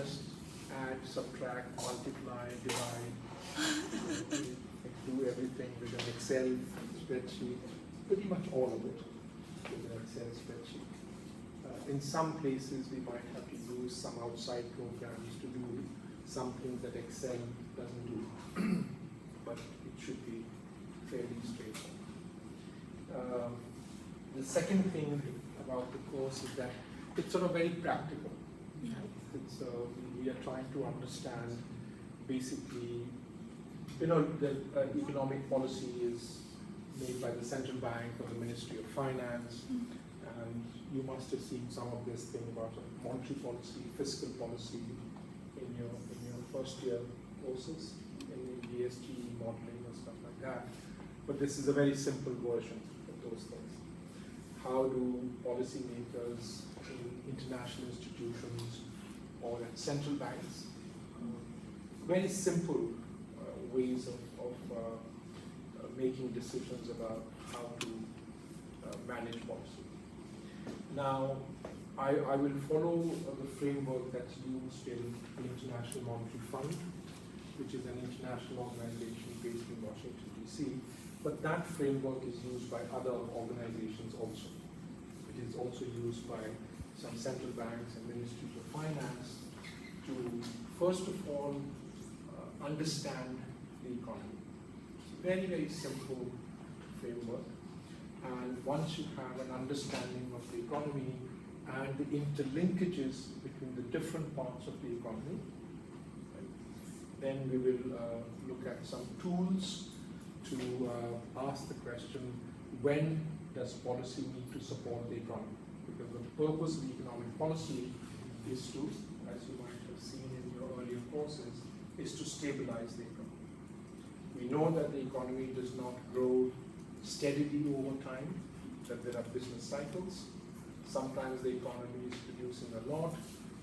just add, subtract, multiply, divide, do everything with an Excel spreadsheet, pretty much all of it with an Excel spreadsheet. In some places we might have to use some outside programs to do some things that Excel doesn't do, but it should be fairly straightforward. The second thing about the course is that it's sort of very practical. Yeah. It's, we are trying to understand basically, you know, the economic policy is made by the central bank or the Ministry of Finance, and you must have seen some of this thing about monetary policy, fiscal policy in your first year courses, in the ESG modeling and stuff like that. But this is a very simple version of those things. How do policymakers in international institutions or at central banks, very simple ways of making decisions about how to manage policy. Now, I will follow the framework that's used in the International Monetary Fund, which is an international organization based in Washington, D.C. But that framework is used by other organizations also. It is also used by some central banks and ministries of finance to, first of all, understand the economy. It's a very, very simple framework. And once you have an understanding of the economy and the interlinkages between the different parts of the economy, right, then we will look at some tools to ask the question, when does policy need to support the economy? Because the purpose of economic policy is to, as you might have seen in your earlier courses, is to stabilize the economy. We know that the economy does not grow steadily over time, that there are business cycles. Sometimes the economy is producing a lot,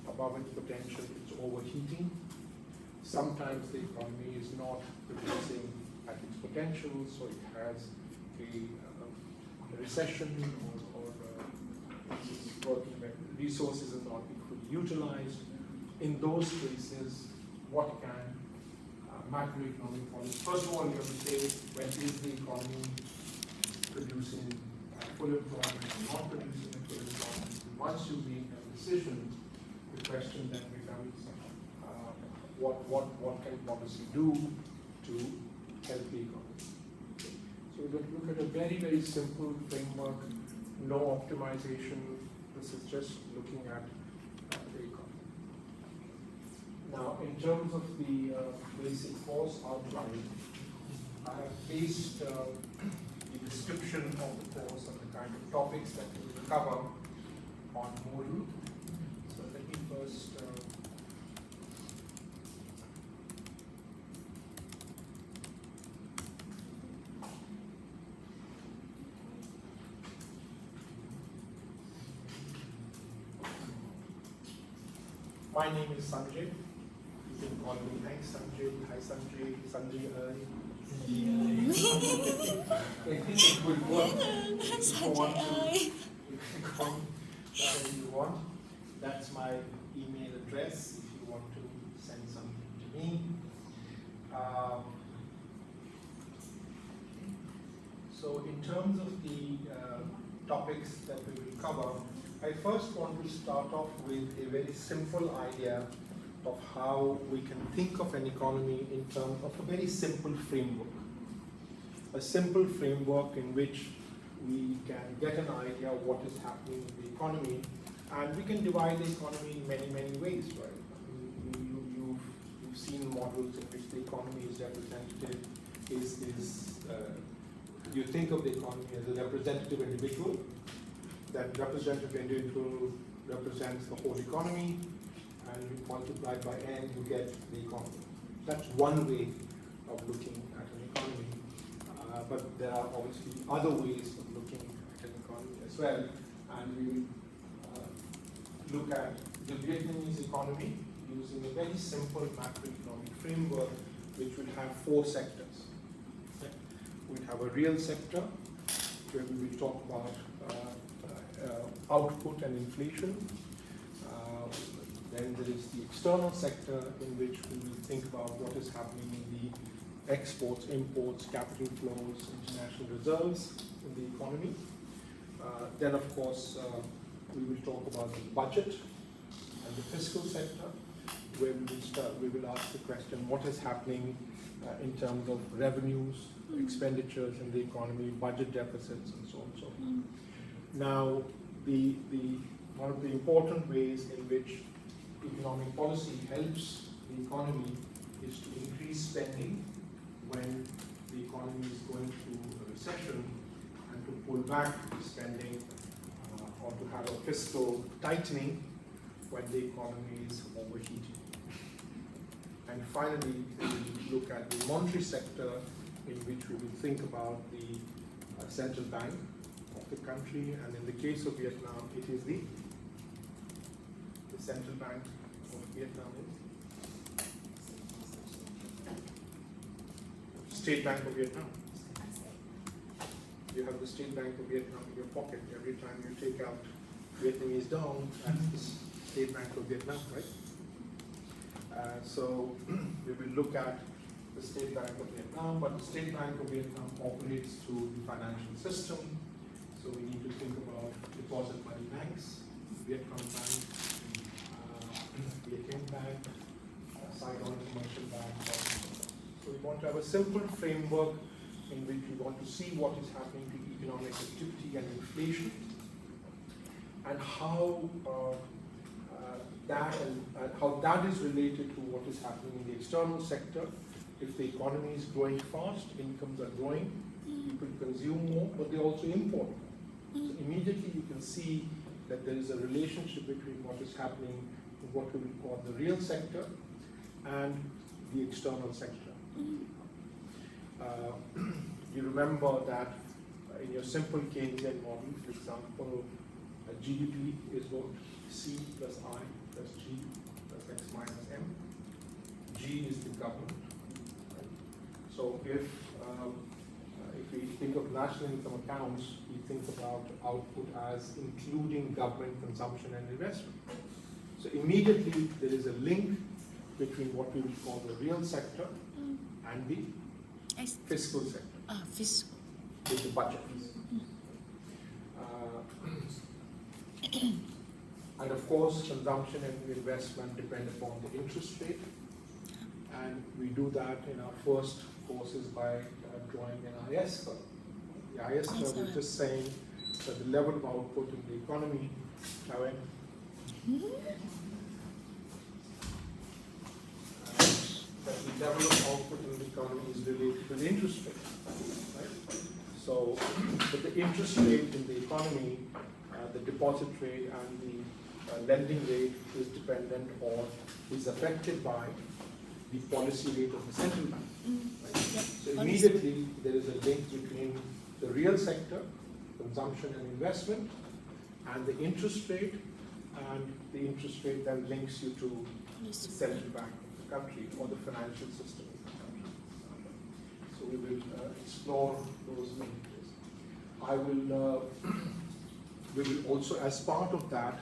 above its potential, it's overheating. Sometimes the economy is not producing at its potential, so it has a recession or it's working when resources are not equally utilized. In those cases, what can macroeconomic policy, first of all, you have to say, when is the economy producing full employment or not producing full employment? Once you make a decision, the question then becomes, what can policy do to help the economy? So we're going to look at a very, very simple framework, no optimization. This is just looking at the economy. Now, in terms of the basic course outline, I have based the description of the course and the kind of topics that we will cover on Moodle. So let me first my name is Sanjay. You can call me thanks Sanjay, hi Sanjay, Sanjay it will work. If you want to, you can call me whatever you want. That's my email address if you want to send something to me. So in terms of the topics that we will cover, I first want to start off with a very simple idea of how we can think of an economy in terms of a very simple framework. A simple framework in which we can get an idea of what is happening in the economy, and we can divide the economy in many, many ways, right? I mean, you've seen models in which the economy is representative, you think of the economy as a representative individual. That representative individual represents the whole economy, and you multiply by n, you get the economy. That's one way of looking at an economy, but there are obviously other ways of looking at an economy as well, and we will look at the Vietnamese economy using a very simple macroeconomic framework which will have four sectors. Okay? We'll have a real sector where we will talk about output and inflation. Then there is the external sector, in which we will think about what is happening in the exports, imports, capital flows, international reserves in the economy. Then, of course, we will talk about the budget and the fiscal sector, where we will ask the question, what is happening in terms of revenues, expenditures in the economy, budget deficits, and so on and so forth. Now, one of the important ways in which economic policy helps the economy is to increase spending when the economy is going through a recession, and to pull back spending or to have a fiscal tightening when the economy is overheating. And finally, we look at the monetary sector, in which we will think about the central bank of the country, and in the case of Vietnam, it is the central bank of Vietnam is State Bank of Vietnam. You have the State Bank of Vietnam in your pocket. Every time you take out Vietnamese dong, that's the State Bank of Vietnam, right? So we will look at the State Bank of Vietnam, but the State Bank of Vietnam operates through the financial system. So we need to think about deposit money banks, Vietcom Bank, Viet Minh Bank, Saigon Commercial Bank. So we want to have a simple framework in which we want to see what is happening to economic activity and inflation, and how that is related to what is happening in the external sector. If the economy is growing fast, incomes are growing, people consume more, but they also import more. So immediately you can see that there is a relationship between what is happening in what we will call the real sector and the external sector. You remember that in your simple Keynesian model, for example, GDP is what? C plus I plus G plus X minus M. G is the government. Right? So if we think of national income accounts, we think about output as including government consumption and investment. So immediately there is a link between what we will call the real sector and the fiscal sector. Fiscal. With the budget. And of course, consumption and investment depend upon the interest rate. And we do that in our first courses by drawing an IS curve. The IS curve is just saying that the level of output in the economy, that the level of output in the economy is related to the interest rate. Right? So, but the interest rate in the economy, the deposit rate and the lending rate is dependent on, is affected by the policy rate of the central bank. Right? Yep. So immediately there is a link between the real sector, consumption and investment, and the interest rate, and the interest rate then links you to the central bank of the country or the financial system of the country. So we will explore those linkages. We will also, as part of that,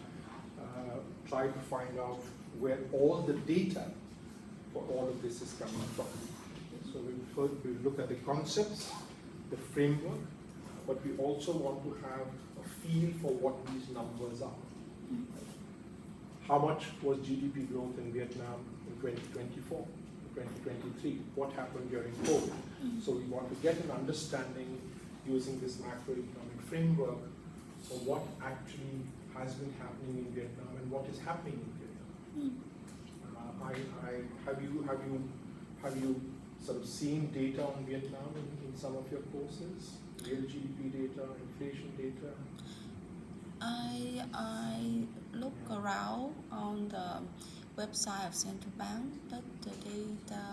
try to find out where all the data for all of this is coming from. So we'll look at the concepts, the framework, but we also want to have a feel for what these numbers are. How much was GDP growth in Vietnam in 2024, 2023? What happened during COVID? So we want to get an understanding using this macroeconomic framework for what actually has been happening in Vietnam and what is happening in Vietnam. Have you sort of seen data on Vietnam in some of your courses? Real GDP data, inflation data? I look around on the website of central bank, but the data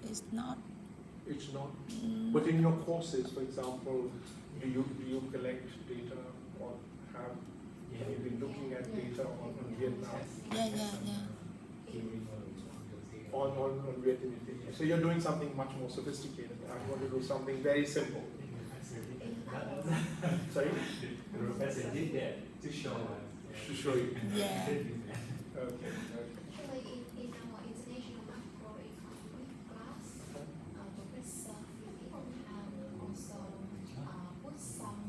is not. It's not. But in your courses, for example, do you collect data or have you been looking at data on Vietnam? Yeah. On Vietnamese. So you're doing something much more sophisticated. I'm going to do something very simple. Sorry? The professor did that to show us. To show you. Yeah. Okay. Actually, in our international macroeconomic class, Professor Philip also put some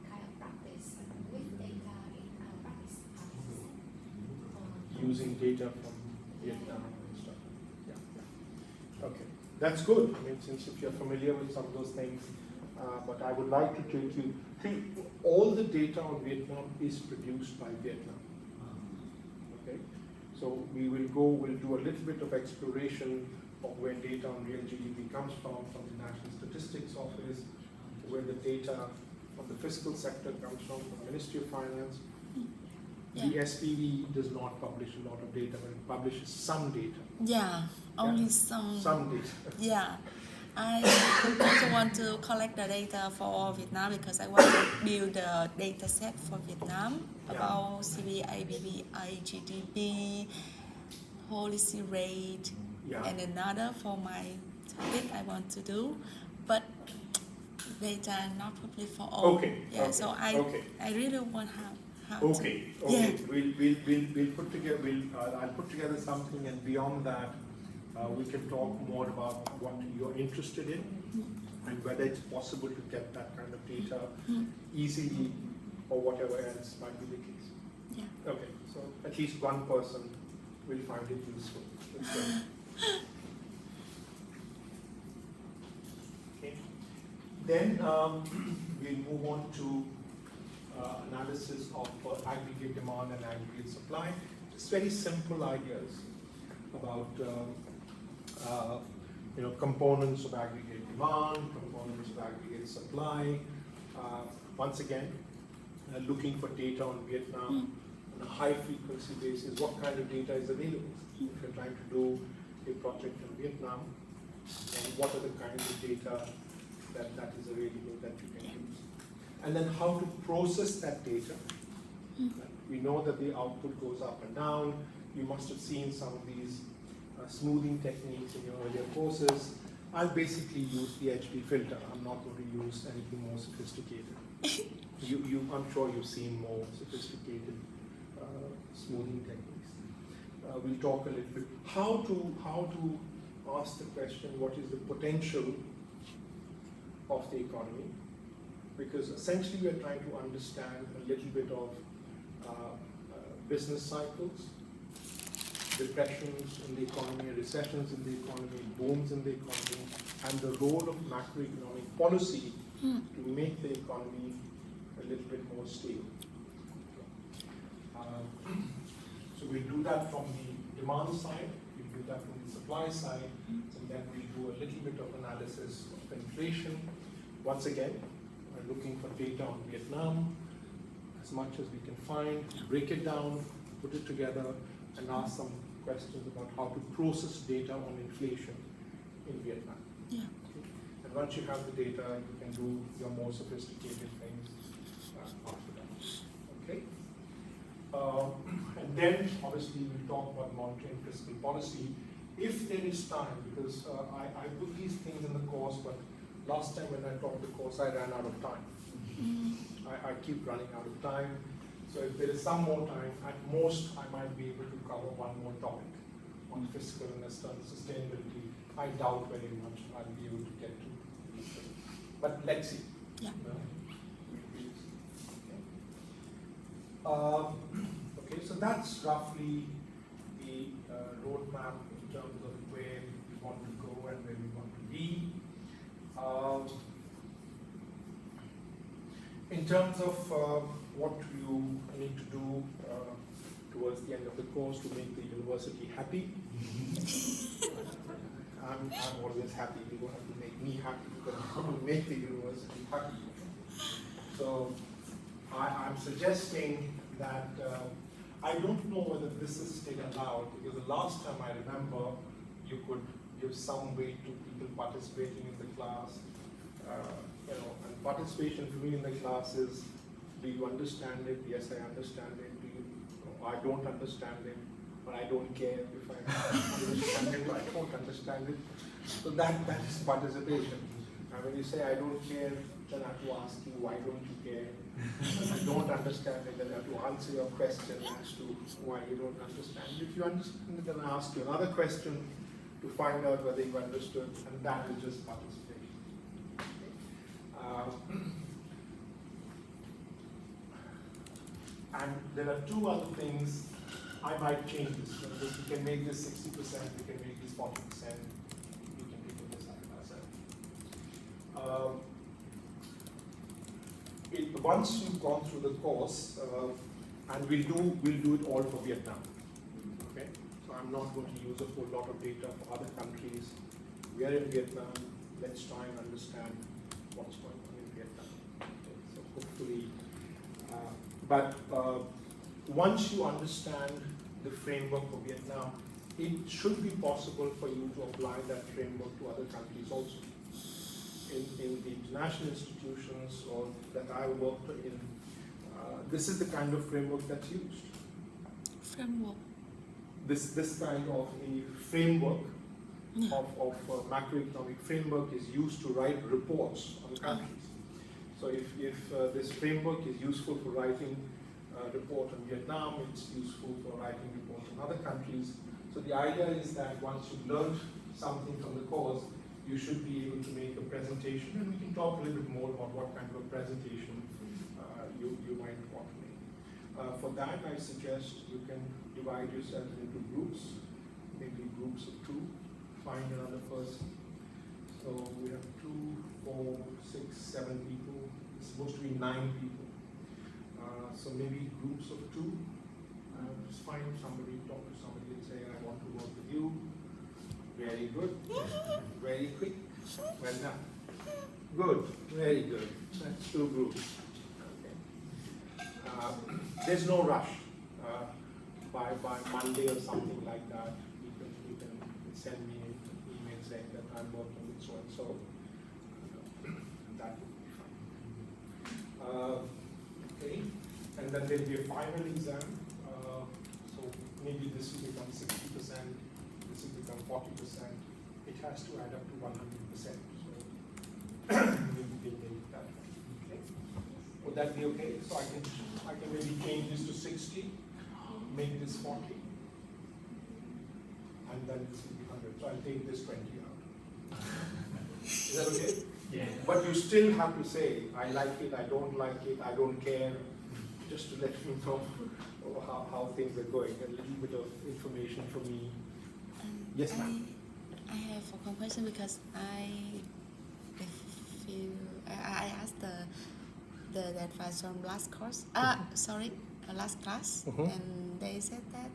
kind of practice with data in our practice classes. Using data from Vietnam and stuff. Yeah. Okay, that's good. I mean, since if you're familiar with some of those things, but I would like to take you. See, all the data on Vietnam is produced by Vietnam. Okay, so we'll do a little bit of exploration of where data on real GDP comes from the National Statistics Office, where the data from the fiscal sector comes from the Ministry of Finance. The SPV does not publish a lot of data, but it publishes some data. Yeah, only some. Some data. Yeah, I also want to collect the data for Vietnam because I want to build a data set for Vietnam about CPI, BPI, GDP, policy rate, Yeah. and another for my topic I want to do, but data are not public for all. Okay. Yeah, okay, so okay. I really want how Okay, to. okay. Yeah. We'll put together. I'll put together something, and beyond that, we can talk more about what you're interested in, and whether it's possible to get that kind of data easily, or whatever else might be the case. Yeah. Okay, so at least one person will find it useful. That's good. Okay. Then we'll move on to analysis of aggregate demand and aggregate supply. Just very simple ideas about components of aggregate demand, components of aggregate supply. Once again, looking for data on Vietnam on a high frequency basis. What kind of data is available if you're trying to do a project in Vietnam, and what are the kinds of data that is available that you can use? And then how to process that data. We know that the output goes up and down. You must have seen some of these smoothing techniques in your earlier courses. I'll basically use the HP filter. I'm not going to use anything more sophisticated. I'm sure you've seen more sophisticated smoothing techniques. We'll talk a little bit how to ask the question, what is the potential of the economy? Because essentially we're trying to understand a little bit of business cycles, depressions in the economy, recessions in the economy, booms in the economy, and the role of macroeconomic policy to make the economy a little bit more stable. So we'll do that from the demand side, we'll do that from the supply side, and then we'll do a little bit of analysis of inflation. Once again, we're looking for data on Vietnam, as much as we can find, break it down, put it together, and ask some questions about how to process data on inflation in Vietnam. Yeah. And once you have the data, you can do your more sophisticated things after that. Okay? And then, obviously, we'll talk about monetary and fiscal policy, if there is time, because I put these things in the course, but last time when I taught the course, I ran out of time. I keep running out of time. So if there is some more time, at most I might be able to cover one more topic on fiscal and external sustainability. I doubt very much I'll be able to get to these things. But let's see. Yeah. Okay, so that's roughly the roadmap in terms of where we want to go and where we want to be. In terms of what you need to do towards the end of the course to make the university happy, I'm always happy. You don't have to make me happy, because I'm going to make the university happy. So I'm suggesting that I don't know whether this is still allowed, because the last time I remember you could give some weight to people participating in the class. And participation for me in the class is, do you understand it? Yes, I understand it. I don't understand it, but I don't care if I understand it or I don't understand it. So that is participation. And when you say I don't care, then I have to ask you, why don't you care? I don't understand it, then I have to answer your question as to why you don't understand. If you understand, then I ask you another question to find out whether you understood, and that is just participation. And there are two other things I might change this. So we can make this 60%, we can make this 40%, we can take it decide ourselves. Once you've gone through the course, and we'll do it all for Vietnam. Okay? So I'm not going to use a whole lot of data for other countries. We are in Vietnam. Let's try and understand what's going on in Vietnam. Okay? So hopefully, once you understand the framework for Vietnam, it should be possible for you to apply that framework to other countries also. In the international institutions or that I worked in, this is the kind of framework that's used. Framework. This kind of a framework of macroeconomic framework is used to write reports on countries. So if this framework is useful for writing a report on Vietnam, it's useful for writing reports on other countries. So the idea is that once you've learned something from the course, you should be able to make a presentation, and we can talk a little bit more about what kind of a presentation you might want to make. For that, I suggest you can divide yourself into groups, maybe groups of 2, find another person. So we have 2, 4, 6, 7 people. It's supposed to be 9 people. So maybe groups of 2. Just find somebody, talk to somebody and say, I want to work with you. Very good. Very quick. Well done. Good. Very good. That's 2 groups. Okay. There's no rush. By Monday or something like that, you can send me an email saying that I'm working with so and so. That would be fine. Okay. And then there'll be a final exam. So maybe this will become 60%. This will become 40%. It has to add up to 100%. So maybe we'll make it that way. Okay. Would that be okay? So I can maybe change this to 60, make this 40, and then this will be 100. So I'll take this 20 out. Is that okay? Yeah. But you still have to say, I like it, I don't like it, I don't care, just to let me know how things are going. A little bit of information for me. Yes, ma'am. I have one question because I asked the advice from last course. Last class, and they said that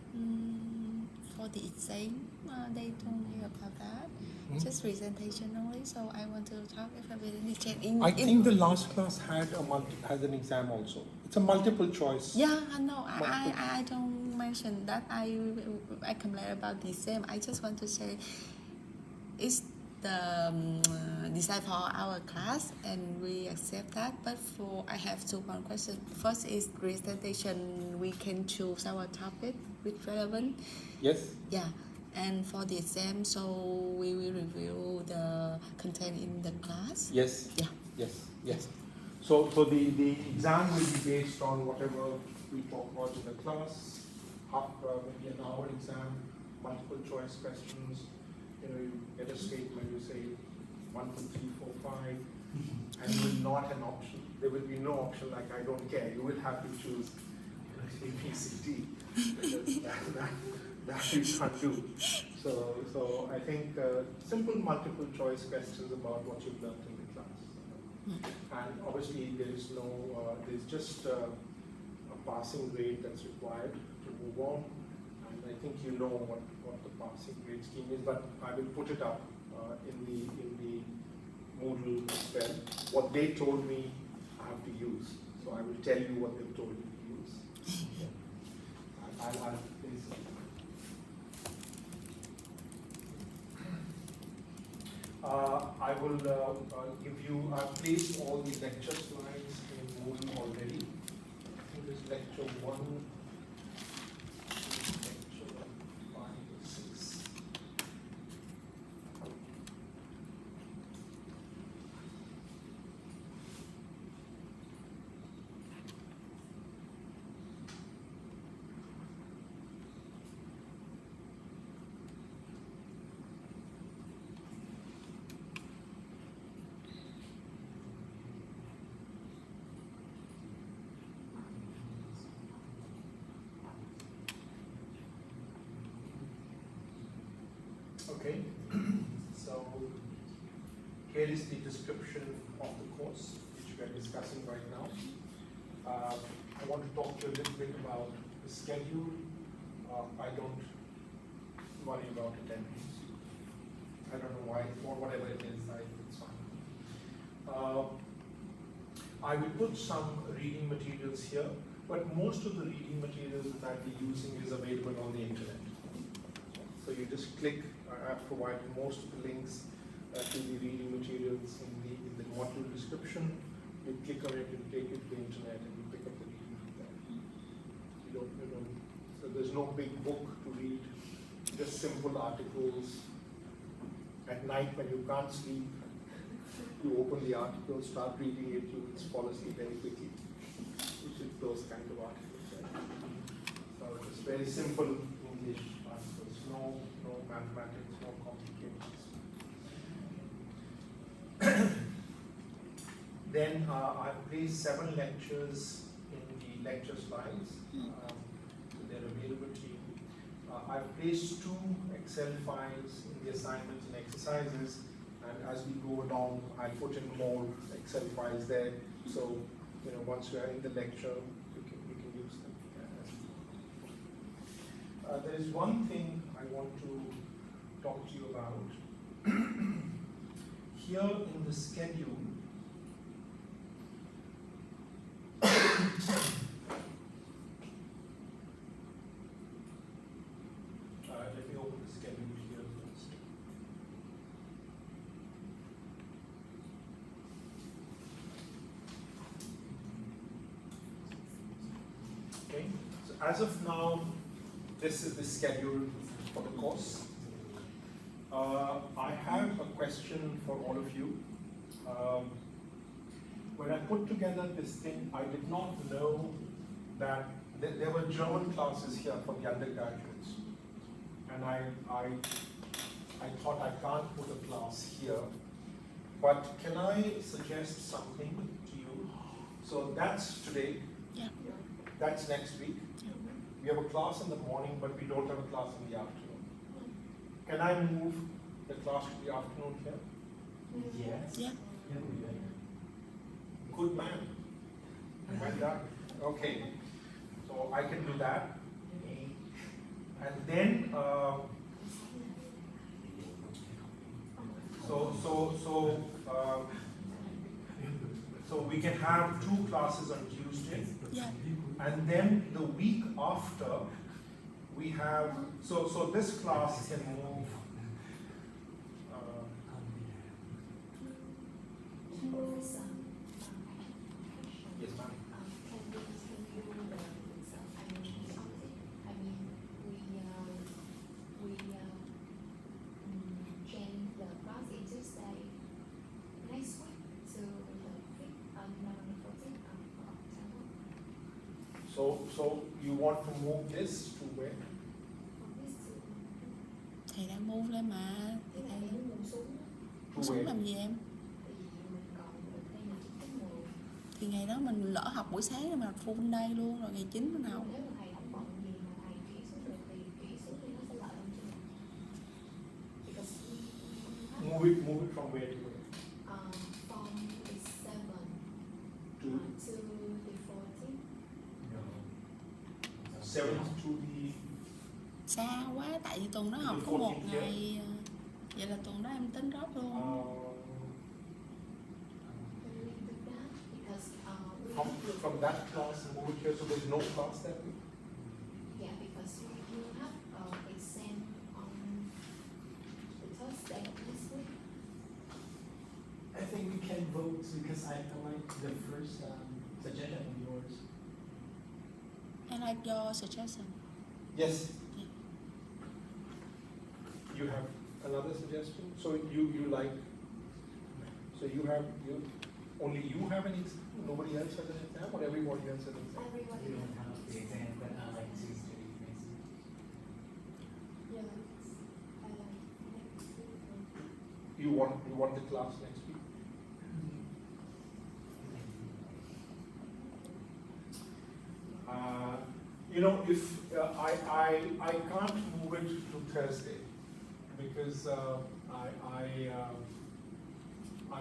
for the exam, they told me about that. Just presentation only. So I want to talk if I will check in. I think the last class has an exam also. It's a multiple choice. Yeah, I know. I don't mention that. I complain about the exam. I just want to say, it's the design for our class, and we accept that. But I have 2 more questions. First is presentation. We can choose our topic with relevant. Yes. Yeah. And for the exam, so we will review the content in the class. Yes. Yeah. Yes. So the exam will be based on whatever we talk about in the class. Maybe an hour exam, multiple choice questions. You get a statement. You say 1, 2, 3, 4, 5, and you will not an option. There will be no option like I don't care. You will have to choose A, B, C, D. That we can't do. So I think simple multiple choice questions about what you've learned in the class. And obviously there's just a passing grade that's required to move on. And I think you know what the passing grade scheme is, but I will put it up in the Moodle as well. What they told me I have to use. So I will tell you what they've told me to use. I'll please. I will give you, I've placed all the lecture slides in Moodle already. I think this lecture 1, lecture 5, 6. Okay, so here is the description of the course which we are discussing right now. I want to talk to you a little bit about the schedule. I don't worry about attendance. I don't know why, or whatever it is, it's fine. I will put some reading materials here, but most of the reading materials that I'll be using is available on the internet. So you just click, I've provided most of the links to the reading materials in the module description. You click on it, it will take you to the internet and you pick up the reading from there. You don't, so there's no big book to read, just simple articles. At night when you can't sleep, you open the article, start reading it, you will fall asleep very quickly. Which is those kind of articles. Right? So it's very simple English articles, no mathematics, no complications. Then I've placed 7 lectures in the lecture slides, so they're available to you. I've placed 2 Excel files in the assignments and exercises, and as we go along, I'll put in more Excel files there. So, once we are in the lecture, you can use them. There is one thing I want to talk to you about. Here in the schedule, let me open the schedule here first. Okay, so as of now, this is the schedule for the course. I have a question for all of you. When I put together this thing, I did not know that there were German classes here for the undergraduates. And I thought I can't put a class here. But can I suggest something to you? So that's today. Yeah. That's next week. We have a class in the morning, but we don't have a class in the afternoon. Can I move the class to the afternoon here? Yes. Yeah. Good man. Well done. Okay. So I can do that. And then, so we can have 2 classes on Tuesday. Yeah. And then the week after, we have, so this class can move, Professor, yes ma'am. can we continue the result? We change the class in Tuesday next week to the 5th and November 14th of October. So you want to move this to where? From this to Thầy đang move lên mà. cái này nó muốn xuống To Xuống where? làm gì em? thì mình còn được đây là 9/10. Thì ngày đó mình lỡ học buổi sáng mà full day luôn rồi, ngày 9 mình học. Nếu mà thầy không bận gì mà thầy chuyển xuống được thì chuyển xuống thì nó sẽ lợi hơn cho mình. Because we have Move it from where to where? from the 7th To to the 14th. 7th to the, Xa quá, tại vì tuần đó học có 1 ngày. Vậy là tuần đó em tính drop luôn. Can we do that? Because we from, have from that class move it here, so there's no class that week? yeah, because we have exam on the Thursday of this week. I think we can vote because I like the first suggestion of yours. I like your suggestion. Yes. You have another suggestion? So you like, so you only you have an exam, nobody else has an exam, or everybody else has an exam? Everybody. We don't have the exam, but I like Tuesday next week. Yeah, I like next week. You want the class next week? If I can't move it to Thursday, because I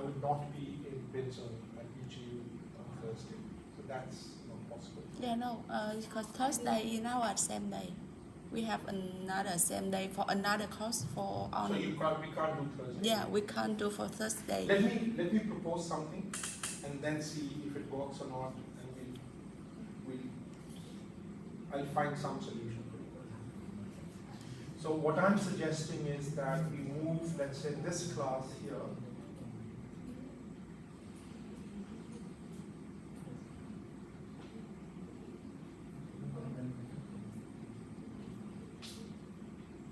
would not be in Binzone at EGU on Thursday, so that's not possible. Yeah, no, because Thursday is our same day. We have another same day for another course for So on. we can't do Thursday. Yeah, we can't do for Thursday. Let me propose something and then see if it works or not, and I'll find some solution for it. So what I'm suggesting is that we move, let's say, this class here.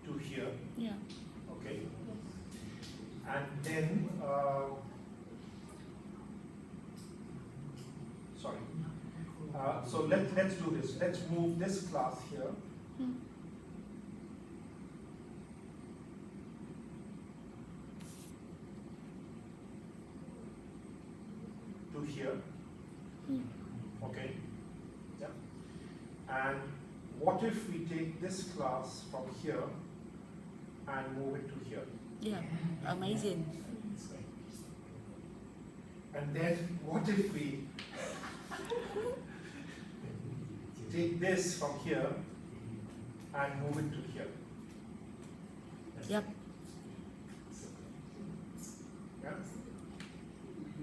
To here, Yeah. okay? And then, sorry. So let's do this. Let's move this class here. Hmm. To here. Hmm. Okay. Yeah. And what if we take this class from here and move it to here? Yeah, amazing. And then what if we take this from here and move it to here? Yep. Yeah?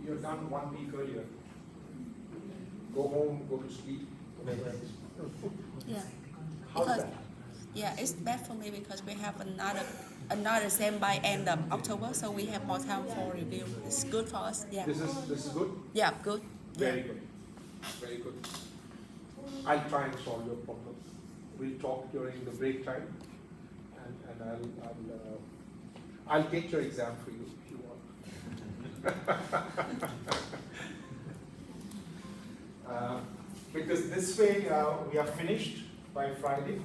You're done 1 week earlier. Go home, go to sleep, whatever else. Yeah. How's Because- that? Yeah, it's bad for me because we have another same by end of October, so we have more time for review. It's good for us. Yeah. This is good? Yeah, good. Very good. Very good. I'll try and solve your problem. We'll talk during the break time, and I'll get your exam for you if you want. Because this way we are finished by Friday,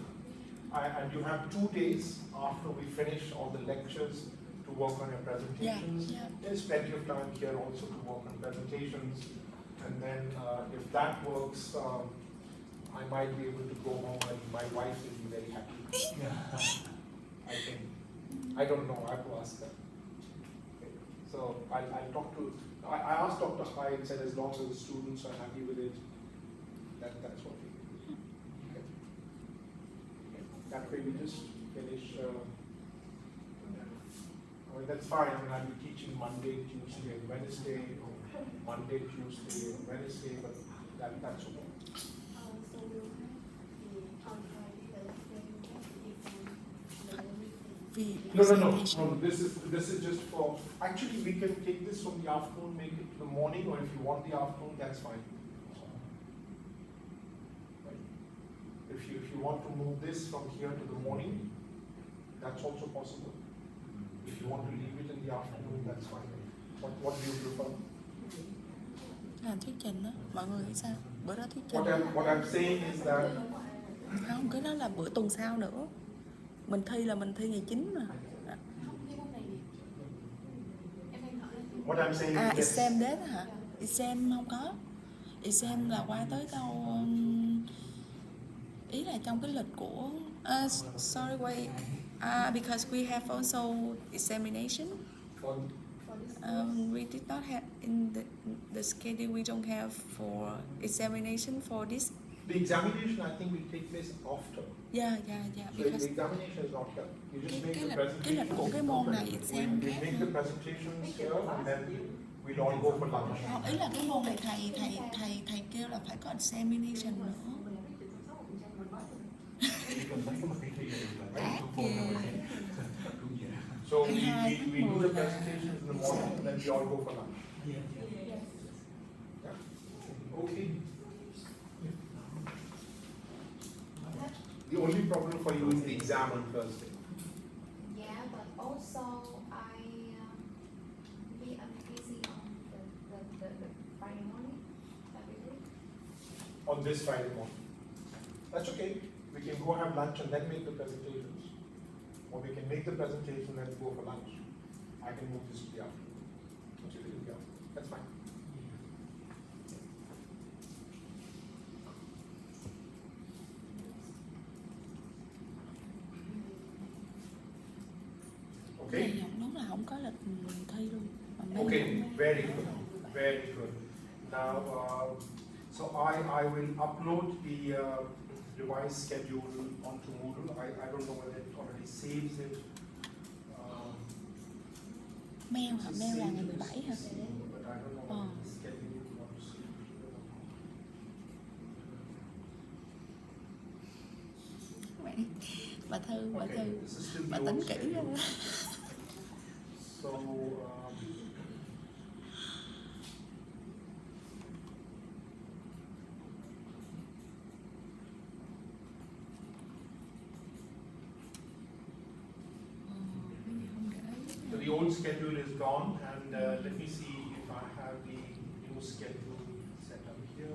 and you have 2 days after we finish all the lectures to work on your presentations. Yeah. There's plenty of time here also to work on presentations, and then if that works, I might be able to go home and my wife will be very happy. I think. I don't know, I have to ask her. Okay. So I'll talk to, I asked Dr. Khai and said as long as the students are happy with it, that's what we do. Okay. Okay. That way we just finish, I mean, that's fine. I mean, I'll be teaching Monday, Tuesday, and Wednesday, or Monday, Tuesday, and Wednesday, but that's okay. So we'll have the on Friday, Thursday, We No. This is just for. Actually, we can take this from the afternoon, make it the morning, or if you want the afternoon, that's fine. Right. If you want to move this from here to the morning, that's also possible. If you want to leave it in the afternoon, that's fine. What do you prefer? làm thuyết trình đó, mọi người nghĩ sao? Bữa đó thuyết trình. What I'm saying is that Không, cái đó là bữa tuần sau nữa. Mình thi là mình thi ngày 9 mà. không cái môn này em đang hỏi là what I'm saying À, is this. exam đến hả? Exam không có. Exam là qua tới đâu? Ý là trong cái lịch của. Sorry, wait. Because we have also examination. For, for this We did not have in the schedule. We don't have for examination for this. the examination, I think, will take place after. Yeah. So Because the examination is not here. You just make the cái presentation. lịch của cái môn này exam We khác. make the presentations here and then we'll all go for lunch. Ý là cái môn này thầy kêu là phải có examination nữa. Ác kìa. So we do the presentations in the morning and then we all go for lunch. yes. Yeah? Okay. The only problem for you is the exam on Thursday. Yeah, but also I'm busy on the Friday morning. That be good. On this Friday morning. That's okay. We can go have lunch and then make the presentations. Or we can make the presentation and go for lunch. I can move this to the afternoon. Yeah, that's fine. Okay. Thầy không đúng là không có lịch thi luôn. Mà mail Okay, không very good, very good. Now, so I will upload the revised schedule onto Moodle. I don't know whether it already saves it. mail hả? Mail là ngày 17 hả? But I don't know Oh. whether the schedule wants to. Bà Thư, bà Okay, Thư, this is still bà the tính old kỹ schedule. ra. So, so the old schedule is gone, and let me see if I have the new schedule set up here.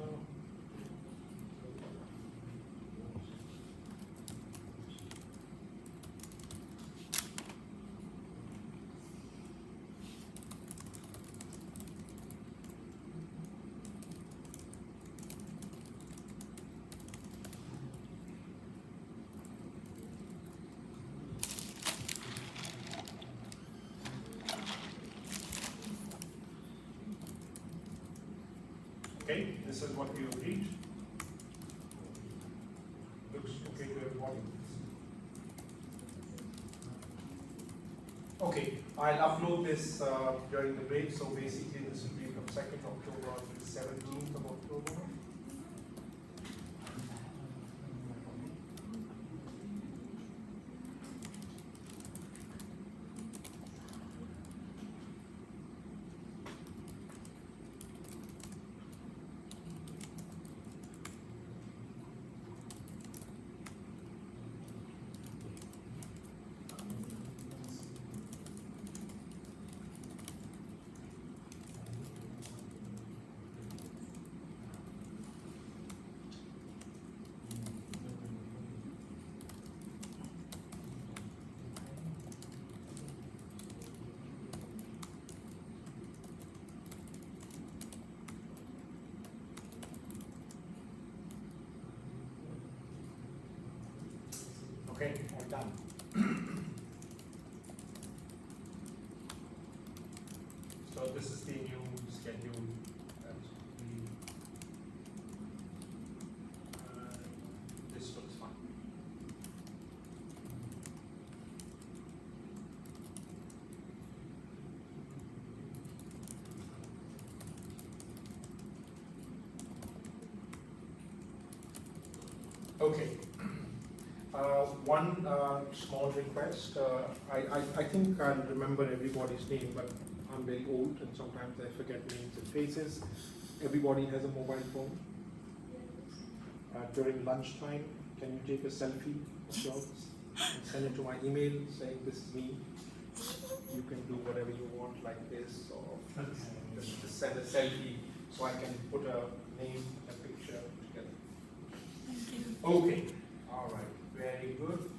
Okay, this is what we agreed. Looks okay to everybody. Okay, I'll upload this during the break, so basically this will be from 2nd October to 17th of October. Okay, all done. So this is the new schedule that we, this looks fine. Okay. One small request. I think I'll remember everybody's name, but I'm very old and sometimes I forget names and faces. Everybody has a mobile phone. During lunchtime, can you take a selfie of yours and send it to my email saying this is me? You can do whatever you want, like this, or just send a selfie so I can put a name and a picture together. Thank you. Okay, all right, very good.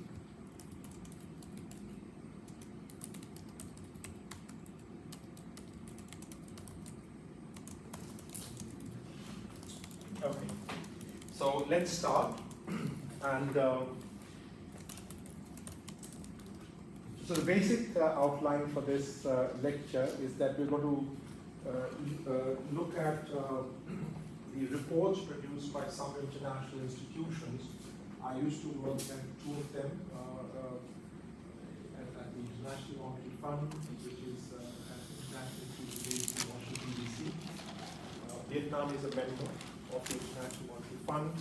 Okay, so let's start. And so the basic outline for this lecture is that we're going to look at the reports produced by some international institutions. I used to work at two of them, at the International Monetary Fund, which is an international institution based in Washington, D.C. Vietnam is a member of the International Monetary Fund.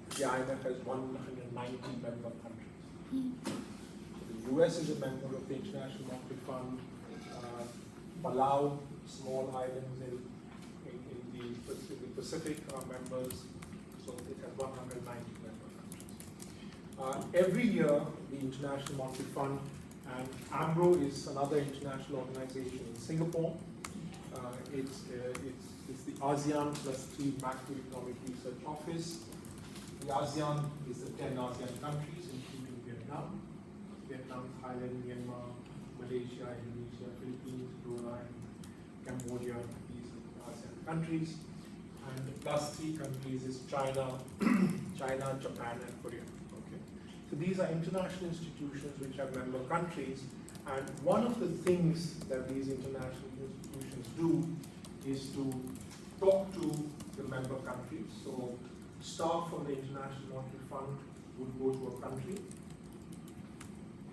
The IMF has 190 member countries. The US is a member of the International Monetary Fund. Palau, small islands in the Pacific are members, so it has 190 member countries. Every year, the International Monetary Fund and AMRO is another international organization in Singapore. It's the ASEAN plus 3 macroeconomic research office. The ASEAN is the 10 ASEAN countries, including Vietnam, Thailand, Myanmar, Malaysia, Indonesia, Philippines, Brunei, Cambodia. These are the ASEAN countries. And the plus 3 countries is China, Japan, and Korea. Okay. So these are international institutions which have member countries, and one of the things that these international institutions do is to talk to the member countries. So staff from the International Monetary Fund would go to a country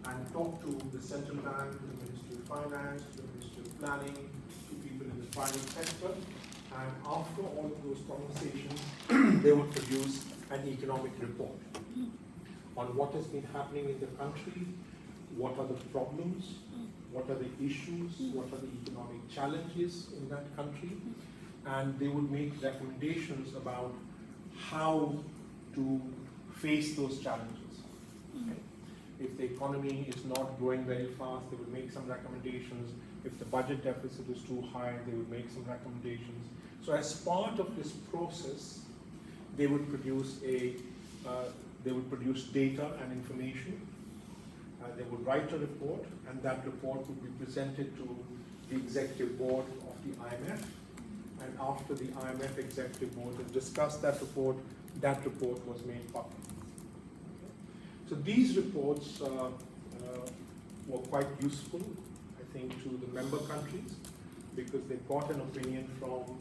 and talk to the central bank, to the Ministry of Finance, to the Ministry of Planning, to people in the private sector, and after all of those conversations, they would produce an economic report on what has been happening in the country, what are the problems, what are the issues, what are the economic challenges in that country, and they would make recommendations about how to face those challenges. Okay? If the economy is not growing very fast, they would make some recommendations. If the budget deficit is too high, they would make some recommendations. So as part of this process, they would produce data and information. They would write a report, and that report would be presented to the executive board of the IMF. And after the IMF executive board had discussed that report was made public. Okay. So these reports were quite useful, I think, to the member countries, because they got an opinion from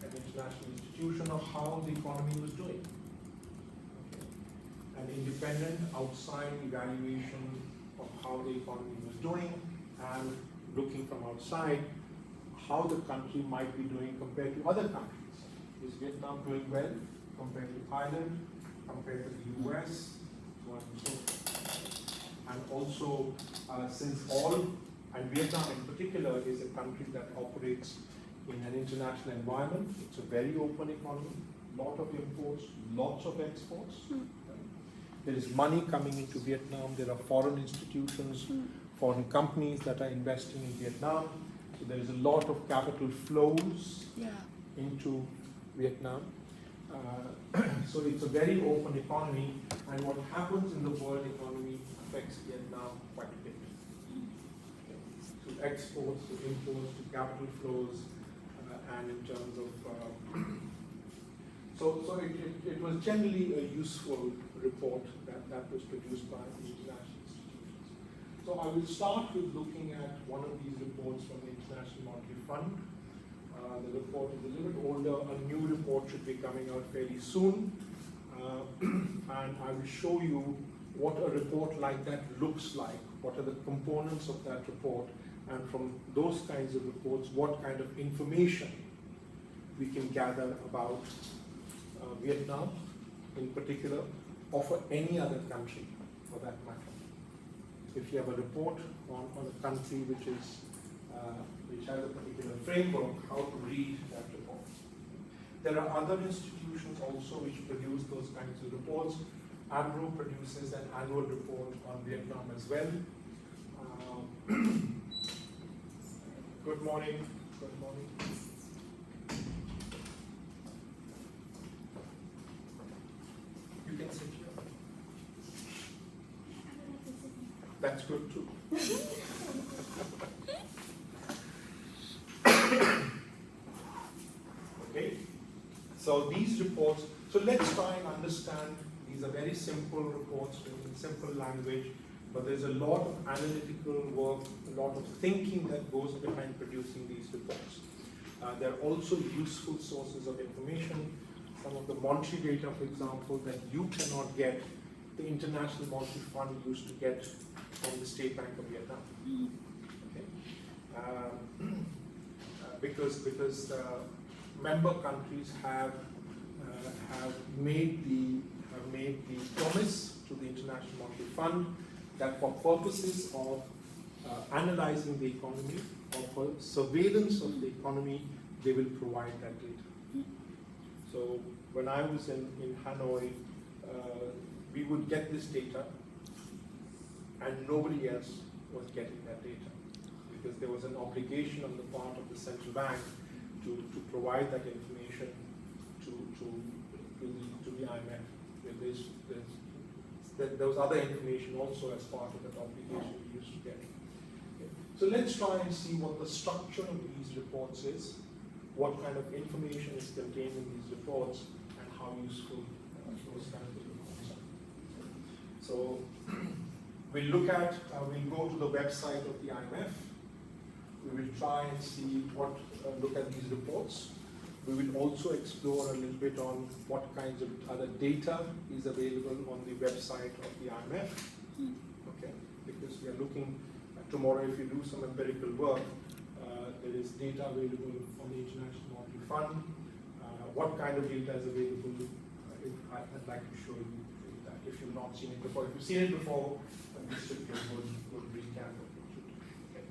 an international institution of how the economy was doing. Okay. An independent outside evaluation of how the economy was doing, and looking from outside how the country might be doing compared to other countries. Is Vietnam doing well compared to Thailand, compared to the US, so on and so forth. And also, and Vietnam in particular is a country that operates in an international environment. It's a very open economy, lot of imports, lots of exports. There is money coming into Vietnam. There are foreign institutions, foreign companies that are investing in Vietnam. So there is a lot of capital flows into Vietnam. So it's a very open economy, and what happens in the world economy affects Vietnam quite a bit. Okay. So exports, to imports, to capital flows, and in terms of so it was generally a useful report that was produced by the international institutions. So I will start with looking at one of these reports from the International Monetary Fund. The report is a little bit older. A new report should be coming out fairly soon. And I will show you what a report like that looks like, what are the components of that report, and from those kinds of reports, what kind of information we can gather about Vietnam in particular, or for any other country for that matter. If you have a report on a country which has a particular framework, how to read that report. There are other institutions also which produce those kinds of reports. AMRO produces an annual report on Vietnam as well. Good morning. Good morning. You can sit here. That's good too. Okay, so these reports, so let's try and understand, these are very simple reports written in simple language, but there's a lot of analytical work, a lot of thinking that goes behind producing these reports. They're also useful sources of information. Some of the monetary data, for example, that you cannot get, the International Monetary Fund used to get from the State Bank of Vietnam. Okay? Because member countries have made the promise to the International Monetary Fund that for purposes of analyzing the economy or for surveillance of the economy, they will provide that data. So when I was in Hanoi, we would get this data, and nobody else was getting that data, because there was an obligation on the part of the central bank to provide that information to the IMF. There was other information also as part of that obligation we used to get. Okay. So let's try and see what the structure of these reports is, what kind of information is contained in these reports, and how useful those kinds of reports are. So we'll look at, we'll go to the website of the IMF. We will try and see what, look at these reports. We will also explore a little bit on what kinds of other data is available on the website of the IMF. Okay, because we are looking, tomorrow if you do some empirical work, there is data available on the International Monetary Fund. What kind of data is available? I'd like to show you that if you've not seen it before. If you've seen it before, this should be a good recap of it. Okay.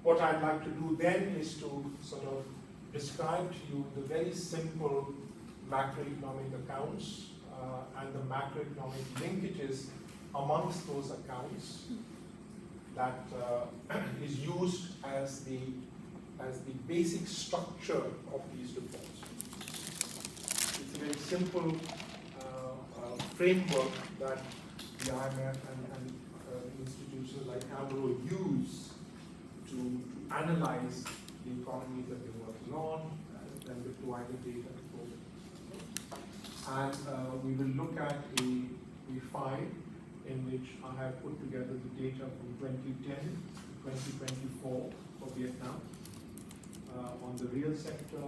What I'd like to do then is to sort of describe to you the very simple macroeconomic accounts and the macroeconomic linkages amongst those accounts that is used as the basic structure of these reports. It's a very simple framework that the IMF and institutions like AMRO use to analyze the economies that they're working on and the provided data. And we will look at a file in which I have put together the data from 2010 to 2024 for Vietnam on the real sector,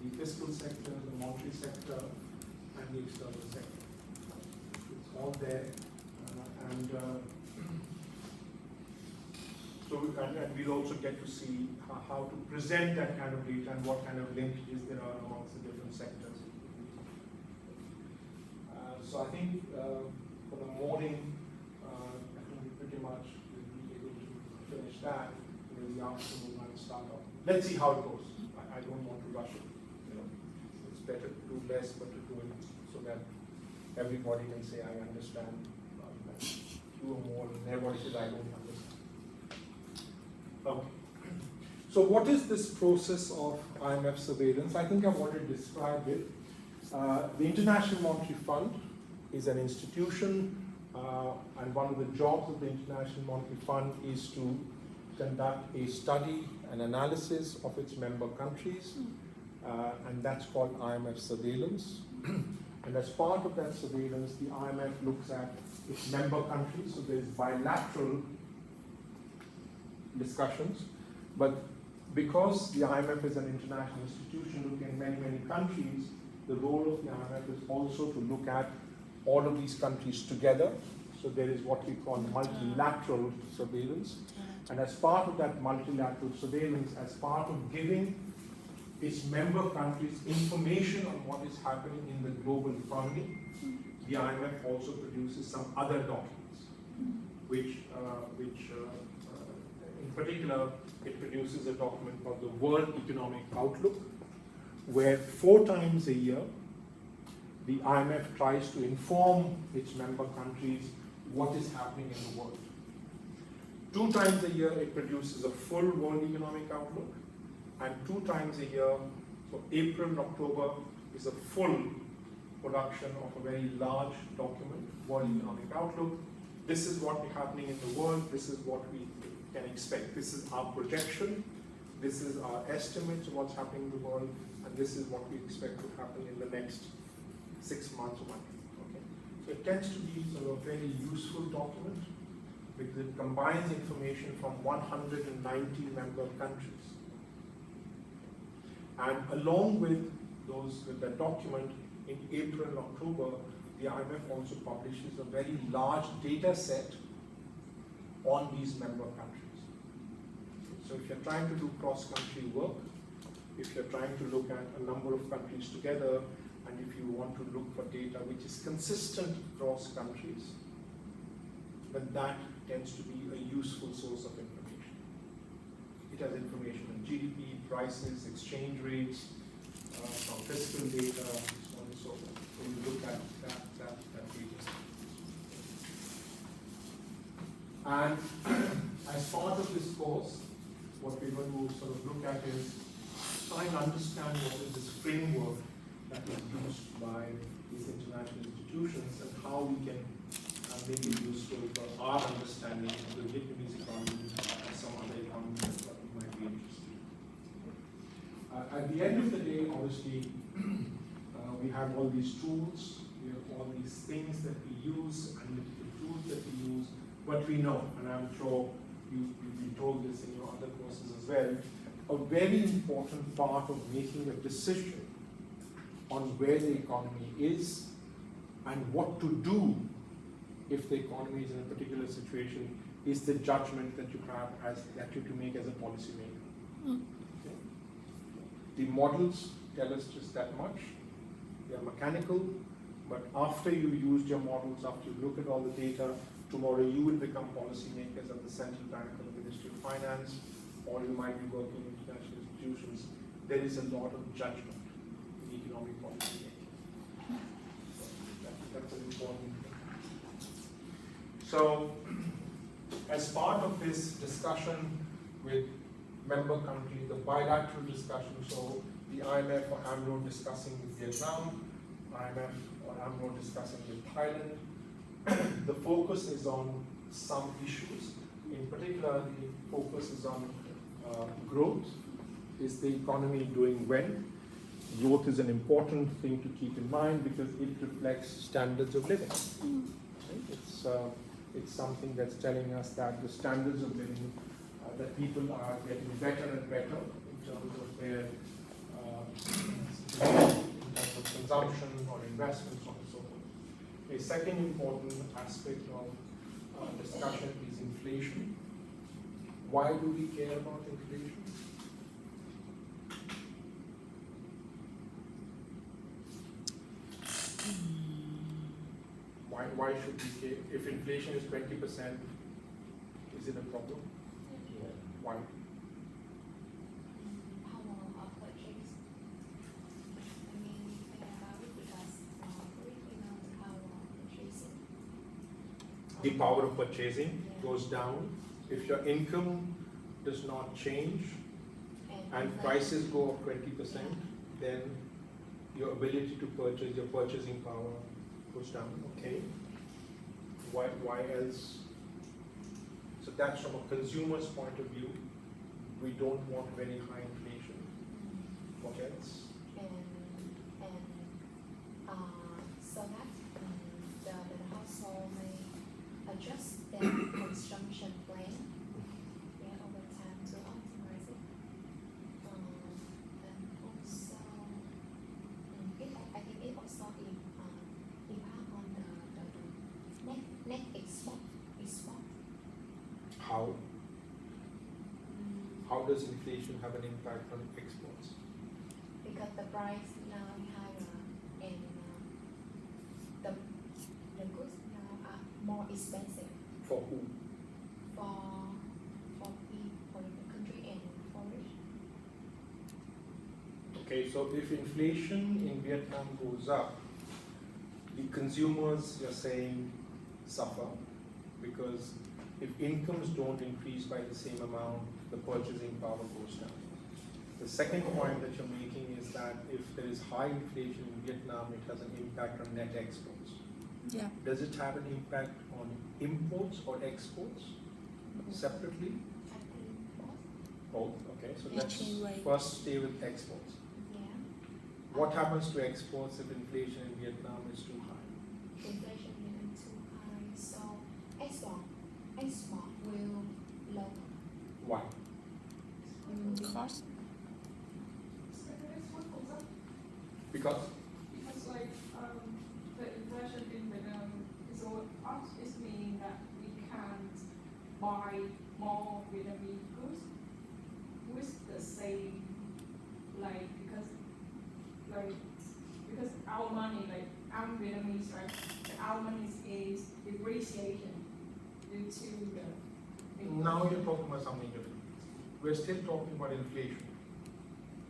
the fiscal sector, the monetary sector, and the external sector. It's all there, and we'll also get to see how to present that kind of data and what kind of linkages there are amongst the different sectors. So I think for the morning, I think we pretty much will be able to finish that. In the afternoon, I'll start off. Let's see how it goes. I don't want to rush it. You know, it's better to do less, but to do it so that everybody can say, I understand. Do more, and everybody says, I don't understand. Okay. So what is this process of IMF surveillance? I think I've already described it. The International Monetary Fund is an institution, and one of the jobs of the International Monetary Fund is to conduct a study and analysis of its member countries, and that's called IMF surveillance. And as part of that surveillance, the IMF looks at its member countries, so there's bilateral discussions, but because the IMF is an international institution looking at many, many countries, the role of the IMF is also to look at all of these countries together. So there is what we call multilateral surveillance. And as part of that multilateral surveillance, as part of giving its member countries information on what is happening in the global economy, the IMF also produces some other documents, which in particular, it produces a document called the World Economic Outlook, where 4 times a year, the IMF tries to inform its member countries what is happening in the world. 2 times a year, it produces a full World Economic Outlook, and 2 times a year, so April and October, is a full production of a very large document, World Economic Outlook. This is what is happening in the world, this is what we can expect. This is our projection, this is our estimates of what's happening in the world, and this is what we expect to happen in the next 6 months or 1 year. Okay? So it tends to be sort of a very useful document because it combines information from 190 member countries. And along with that document, in April and October, the IMF also publishes a very large data set on these member countries. So if you're trying to do cross-country work, if you're trying to look at a number of countries together, and if you want to look for data which is consistent across countries, then that tends to be a useful source of information. It has information on GDP, prices, exchange rates, from fiscal data, so on and so forth. So we look at that data. And as part of this course, what we're going to sort of look at is try and understand what is this framework that is used by these international institutions and how we can make it useful for our understanding of the Vietnamese economy and some other economies that we might be interested in. At the end of the day, obviously, we have all these tools, we all these things that we use, analytical tools that we use, but we know, and I'm sure you've been told this in your other courses as well, a very important part of making a decision on where the economy is and what to do if the economy is in a particular situation is the judgment that you have that you to make as a policymaker. Okay? The models tell us just that much. They are mechanical, but after you used your models, after you look at all the data, tomorrow you will become policymakers at the central bank or the Ministry of Finance, or you might be working in international institutions. There is a lot of judgment in economic policy making. That's an important thing. So, as part of this discussion with member countries, the bilateral discussion, so the IMF or AMRO discussing with Vietnam, IMF or AMRO discussing with Thailand, the focus is on some issues. In particular, the focus is on growth. Is the economy doing well? Growth is an important thing to keep in mind because it reflects standards of living. Right? It's something that's telling us that the standards of living, that people are getting better and better in terms of their in terms of consumption or investment, so on and so forth. A second important aspect of discussion is inflation. Why do we care about inflation? Why should we care? If inflation is 20%, is it a problem? Why? Power of purchase. I mean, we think about it because we know the power of purchasing. The power of purchasing Yeah. goes down. If your income does not change and inflation. prices go up 20%, then your ability to purchase, your purchasing power goes down. Okay. Why else? So that's from a consumer's point of view. We don't want very high inflation. What else? So that the household may adjust their consumption plan over time to optimize it. And also, I think it also impact on the net export. How? How does inflation have an impact on exports? Because the price now higher and the goods now are more expensive For who? for the country and foreign. Okay, so if inflation in Vietnam goes up, the consumers, you're saying, suffer because if incomes don't increase by the same amount, the purchasing power goes down. The second point that you're making is that if there is high inflation in Vietnam, it has an impact on net exports. Yeah. Does it have an impact on imports or exports separately? I think Both, okay, so Yeah. let's Right. first stay with exports. yeah. What happens to exports if inflation in Vietnam is too high? Inflation is too high, so export will lower. Why? Cost. Because Because like the inflation in Vietnam is all up is meaning that we can't buy more Vietnamese goods with the same because our money I'm Vietnamese, right? And our money is depreciation due to the now you're talking about something different. We're still talking about inflation.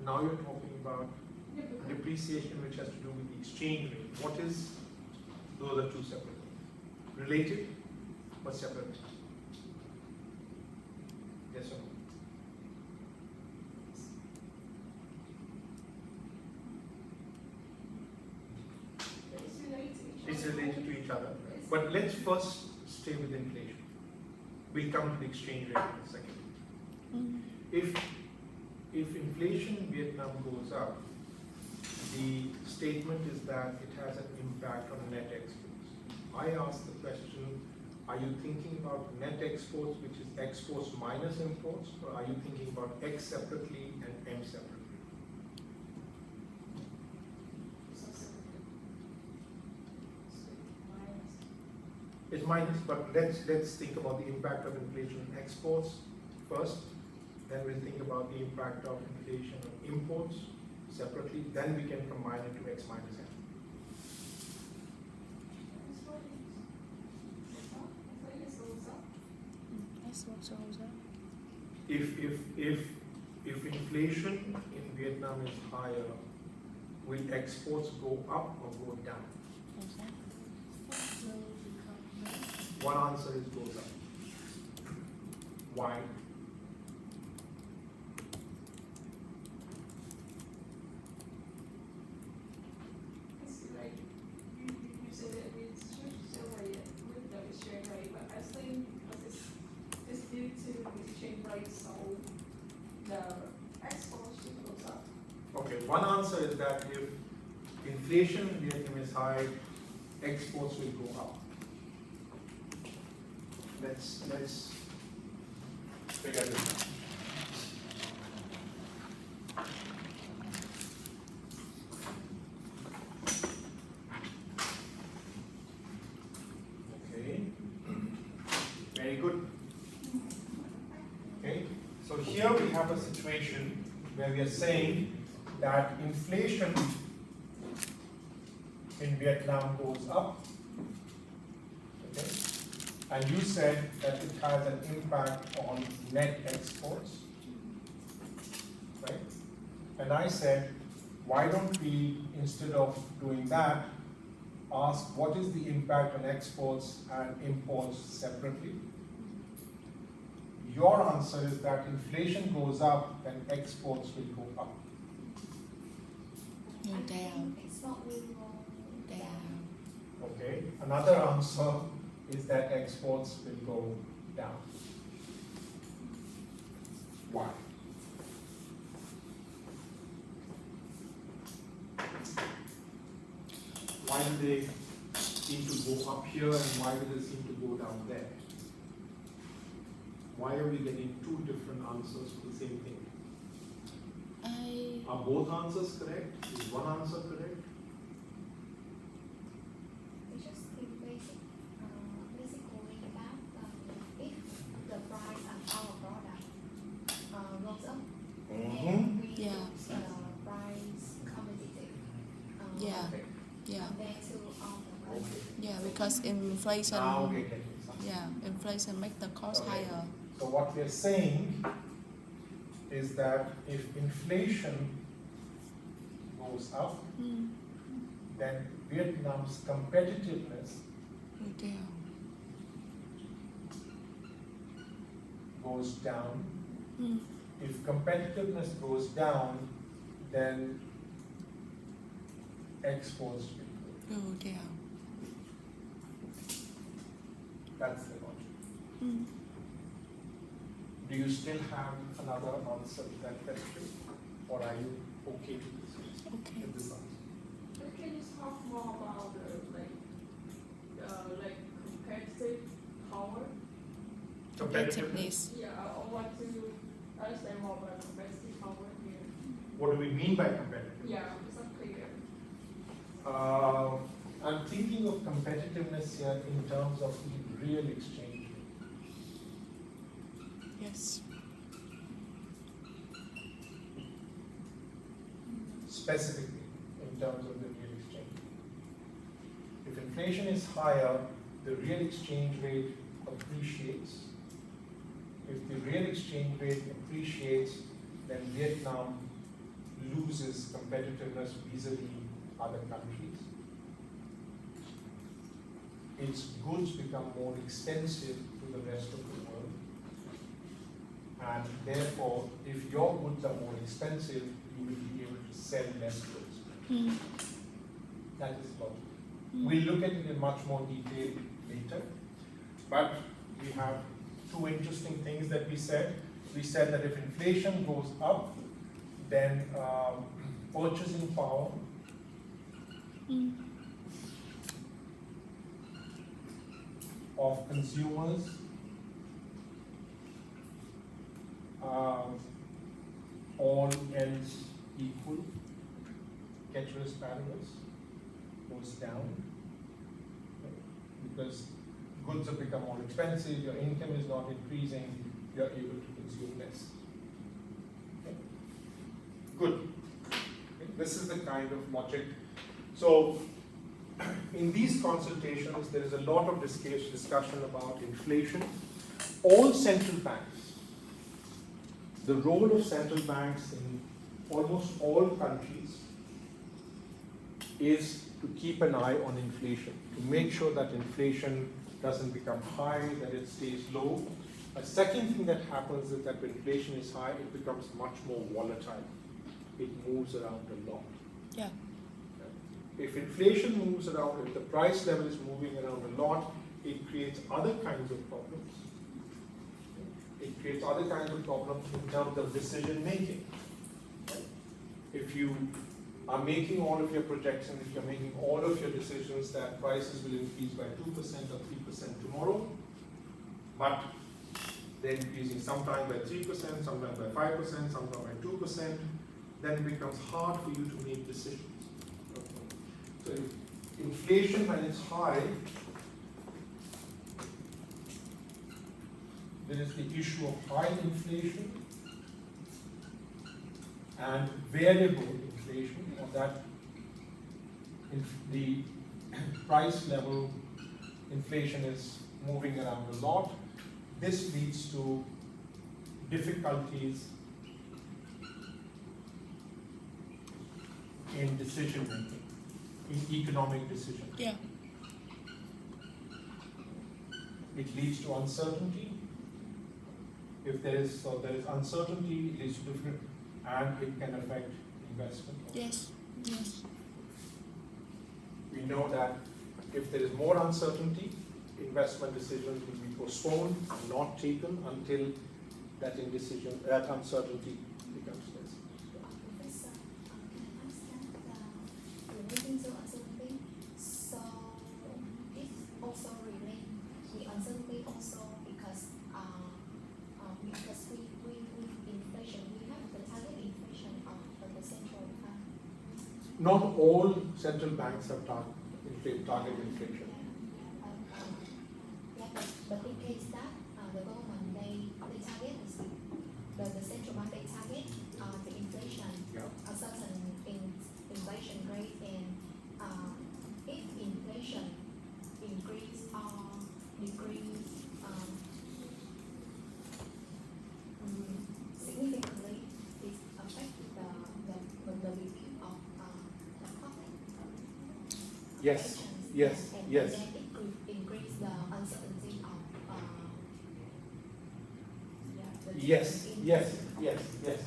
Now you're talking about yeah, because depreciation, which has to do with the exchange rate. What is, those are two separate things. Related, but separate. Yes or no? it's related to each It's other. related to each other. But let's first stay with inflation. We'll come to the exchange rate in a second. If inflation in Vietnam goes up, the statement is that it has an impact on net exports. I asked the question, are you thinking about net exports, which is exports minus imports, or are you thinking about X separately and M separately? So separate. So minus. It's minus, but let's think about the impact of inflation on exports first, then we'll think about the impact of inflation on imports separately, then we can combine it to X minus M. That's what it is. It's up. I think it goes up. That's what shows up. If inflation in Vietnam is higher, will exports go up or go down? One answer is goes up. Why? It's like you said that we should celebrate it with the exchange rate, but I think because it's due to the exchange rate, so the exports should go up. Okay, one answer is that if inflation in Vietnam is high, exports will go up. Let's figure this out. Okay, very good. Okay, so here we have a situation where we are saying that inflation in Vietnam goes up. Okay, and you said that it has an impact on net exports, right? And I said, why don't we, instead of doing that, ask what is the impact on exports and imports separately? Your answer is that inflation goes up, then exports will go up. Go down. Export will go down. Okay, another answer is that exports will go down. Why? Why do they seem to go up here and why do they seem to go down there? Why are we getting two different answers for the same thing? Are both answers correct? Is one answer correct? It's just the basic, basically that if the price of our product goes up, then we Yeah. lose price competitive. Yeah. Okay. Yeah, Compared to all the Okay. prices. yeah, because inflation. Now we're getting something. Yeah, inflation make the cost Okay. higher. So what we're saying is that if inflation goes up, Mm. then Vietnam's competitiveness Go down. goes down. Mm. If competitiveness goes down, then exports will go. Go down. That's the logic. Mm. Do you still have another answer to that question? Or are you okay with this, Okay. with this answer? But can you talk more about the like competitive power? Competitiveness. Yeah, I want to understand more about competitive power here. What do we mean by competitive? Yeah, it's not clear. I'm thinking of competitiveness here in terms of the real exchange rate. Yes. Specifically in terms of the real exchange rate. If inflation is higher, the real exchange rate appreciates. If the real exchange rate appreciates, then Vietnam loses competitiveness vis-a-vis other countries. Its goods become more expensive to the rest of the world. And therefore, if your goods are more expensive, you will be able to sell less goods. Mm. That is logic. Mm. We'll look at it in much more detail later. But we have two interesting things that we said. We said that if inflation goes up, then purchasing power of consumers all else equal, ceteris paribus, goes down, because goods have become more expensive, your income is not increasing, you're able to consume less. Okay. Good. Okay. This is the kind of logic. So, in these consultations, there is a lot of discussion about inflation. All central banks, the role of central banks in almost all countries is to keep an eye on inflation, to make sure that inflation doesn't become high, that it stays low. A second thing that happens is that when inflation is high, it becomes much more volatile. It moves around a lot. Yeah. If inflation moves around, if the price level is moving around a lot, it creates other kinds of problems. It creates other kinds of problems in terms of decision making. If you are making all of your projections, if you're making all of your decisions that prices will increase by 2% or 3% tomorrow, but they're increasing sometimes by 3%, sometimes by 5%, sometimes by 2%, then it becomes hard for you to make decisions. So if inflation, when it's high, there is the issue of high inflation and variable inflation, or that the price level inflation is moving around a lot. This leads to difficulties in decision making, in economic decision. Yeah. It leads to uncertainty. If there is uncertainty, it leads to different, and it can affect investment. Yes. Yes. We know that if there is more uncertainty, investment decisions will be postponed and not taken until that uncertainty becomes less. Professor, can I ask that relating to uncertainty, so it's also related with uncertainty also because we inflation, we have the target inflation of the central bank. Not all central banks have target inflation. But in case that the government they target the central bank they target the inflation Yeah. a certain inflation rate, and if inflation increase or decrease significantly, it affects the review of the profit. Yes, projections, yes, and yes. then it could increase the uncertainty of the Yes, different yes, interest. yes, yes.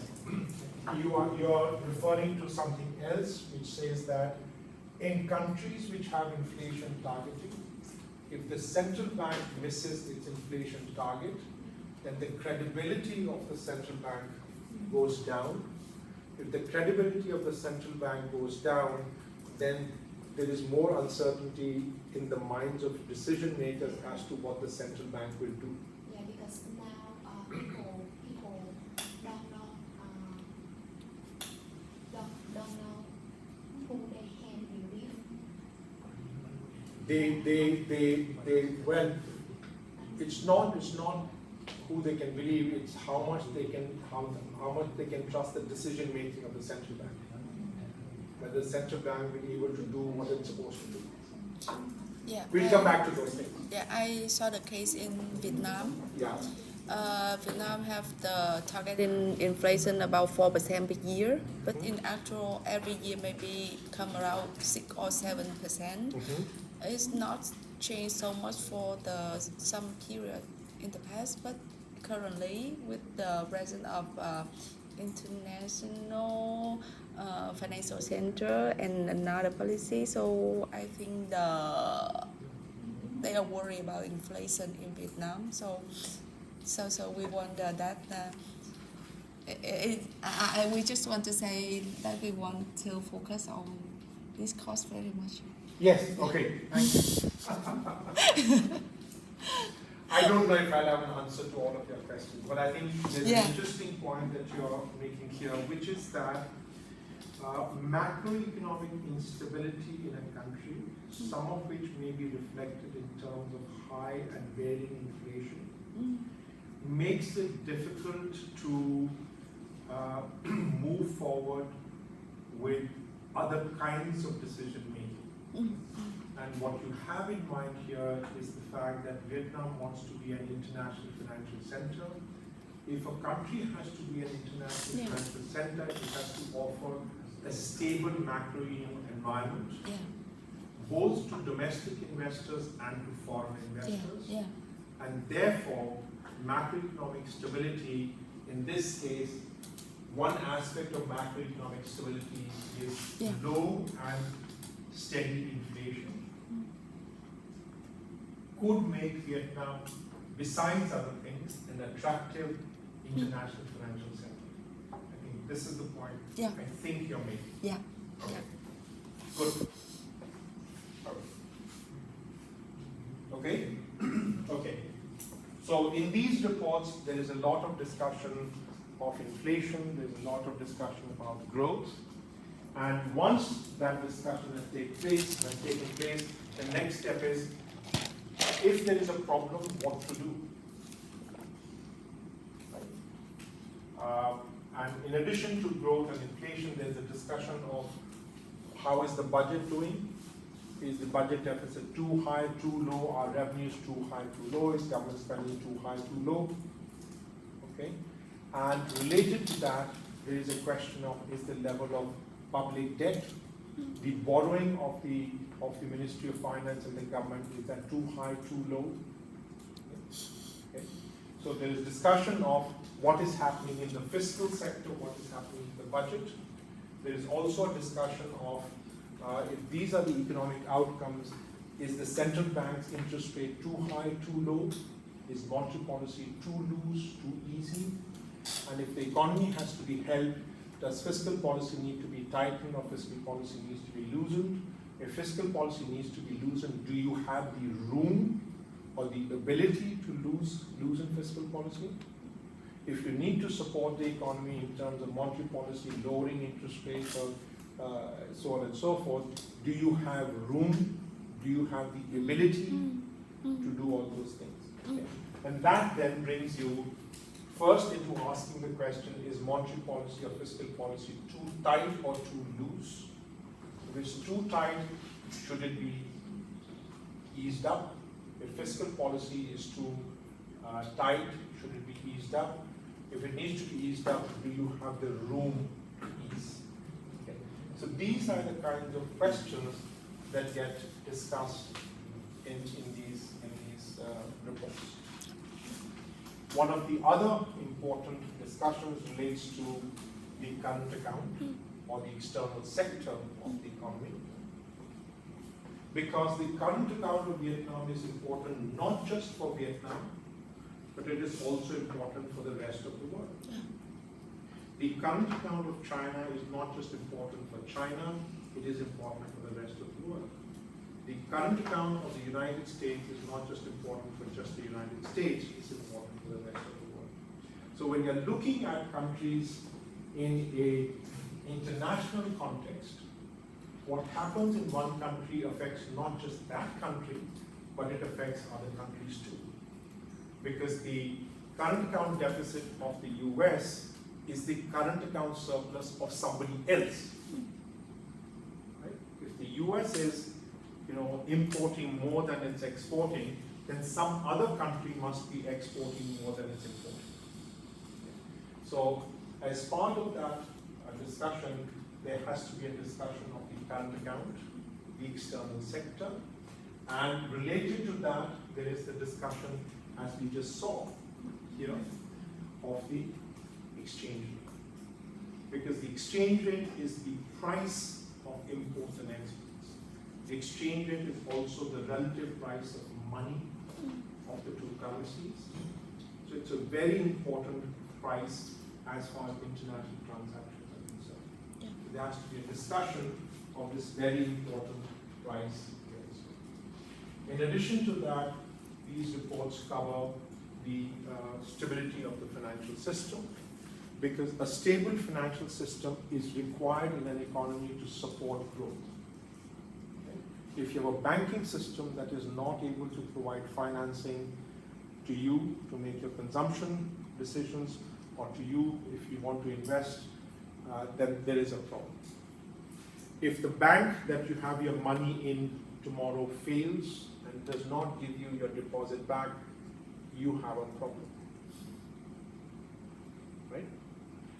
You are referring to something else which says that in countries which have inflation targeting, if the central bank misses its inflation target, then the credibility of the central bank goes down. If the credibility of the central bank goes down, then there is more uncertainty in the minds of decision makers as to what the central bank will do. Yeah, because now people don't know who they can believe. Well, it's not who they can believe, it's how much they can trust the decision making of the central bank. Whether the central bank will be able to do what it's supposed to do. Yeah. We'll come back to those things. Yeah, I saw the case in Vietnam. Yeah. Vietnam have the target in inflation about 4% per year, but in actual every year maybe come around 6 or 7%. It's not changed so much for the some period in the past, but currently with the presence of international financial center and another policy, so I think they are worried about inflation in Vietnam. So we wonder that we just want to say that we want to focus on this cost very much. Yes, okay, thank you. I don't know if I'll have an answer to all of your questions, but I think there's Yeah. an interesting point that you're making here, which is that macroeconomic instability in a country, some of which may be reflected in terms of high and varying inflation, makes it difficult to move forward with other kinds of decision making. And what you have in mind here is the fact that Vietnam wants to be an international financial center. If a country has to be an international Yeah. financial center, it has to offer a stable macro environment, Yeah, both to domestic investors and to foreign yeah, investors. yeah, And therefore, macroeconomic stability, in this case, one aspect of macroeconomic stability is Yeah. low and steady inflation. Could make Vietnam, besides other things, an attractive international financial center. I think this is the point Yeah. I think you're making. yeah. Okay. Good. Okay? Okay. So in these reports, there is a lot of discussion of inflation, there's a lot of discussion about growth. And once that discussion has taken place, the next step is, if there is a problem, what to do? And in addition to growth and inflation, there's a discussion of how is the budget doing? Is the budget deficit too high, too low? Are revenues too high, too low? Is government spending too high, too low? Okay. And related to that, there is a question of, is the level of public debt, the borrowing of the Ministry of Finance and the government, is that too high, too low? Okay. So there is discussion of what is happening in the fiscal sector, what is happening in the budget. There is also a discussion of if these are the economic outcomes, is the central bank's interest rate too high, too low? Is monetary policy too loose, too easy? And if the economy has to be held, does fiscal policy need to be tightened or fiscal policy needs to be loosened? If fiscal policy needs to be loosened, do you have the room or the ability to loosen fiscal policy? If you need to support the economy in terms of monetary policy, lowering interest rates, or so on and so forth, do you have room? Do you have the ability to do all those things? Okay. And that then brings you first into asking the question, is monetary policy or fiscal policy too tight or too loose? If it's too tight, should it be eased up? If fiscal policy is too tight, should it be eased up? If it needs to be eased up, do you have the room to ease? Okay. So these are the kinds of questions that get discussed in these reports. One of the other important discussions relates to the current account or the external sector of the economy. Because the current account of Vietnam is important not just for Vietnam, but it is also important for the rest of the world. The current account of China is not just important for China, it is important for the rest of the world. The current account of the United States is not just important for just the United States, it's important for the rest of the world. So when you're looking at countries in an international context, what happens in one country affects not just that country, but it affects other countries too. Because the current account deficit of the US is the current account surplus of somebody else. Right? If the US is importing more than it's exporting, then some other country must be exporting more than it's importing. So as part of that discussion, there has to be a discussion of the current account, the external sector, and related to that, there is the discussion, as we just saw here, of the exchange rate. Because the exchange rate is the price of imports and exports. The exchange rate is also the relative price of money of the two currencies. So it's a very important price as far as international transactions are concerned. Yeah. So there has to be a discussion of this very important price risk. In addition to that, these reports cover the stability of the financial system, because a stable financial system is required in an economy to support growth. Okay? If you have a banking system that is not able to provide financing to you to make your consumption decisions, or to you if you want to invest, then there is a problem. If the bank that you have your money in tomorrow fails and does not give you your deposit back, you have a problem. Right?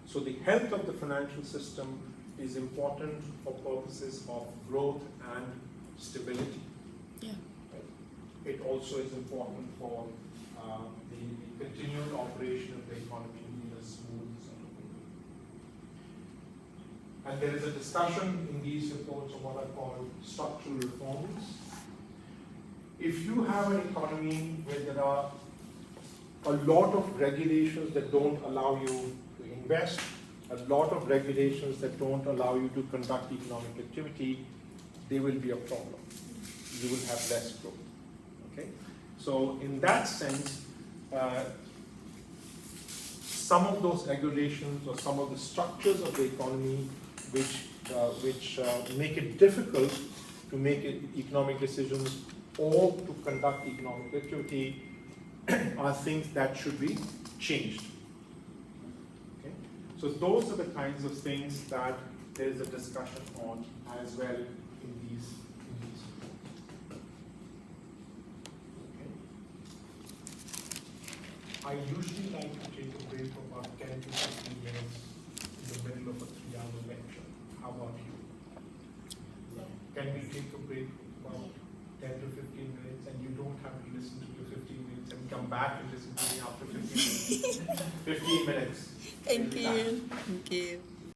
So the health of the financial system is important for purposes of growth and stability. Yeah. Right? It also is important for the continued operation of the economy in a smooth sort of way. And there is a discussion in these reports of what are called structural reforms. If you have an economy where there are a lot of regulations that don't allow you to invest, a lot of regulations that don't allow you to conduct economic activity, there will be a problem. You will have less growth. Okay? So in that sense, some of those regulations or some of the structures of the economy which make it difficult to make economic decisions or to conduct economic activity are things that should be changed. Okay? So those are the kinds of things that there is a discussion on as well in these. Okay? I usually like to take a break of about 10 to 15 minutes in the middle of a 3-hour lecture. How about you? Can we take a break of about 10 to 15 minutes, and you don't have to listen to the 15 minutes and come back and listen to me after 15 minutes? 15 minutes. Thank you. Thank you.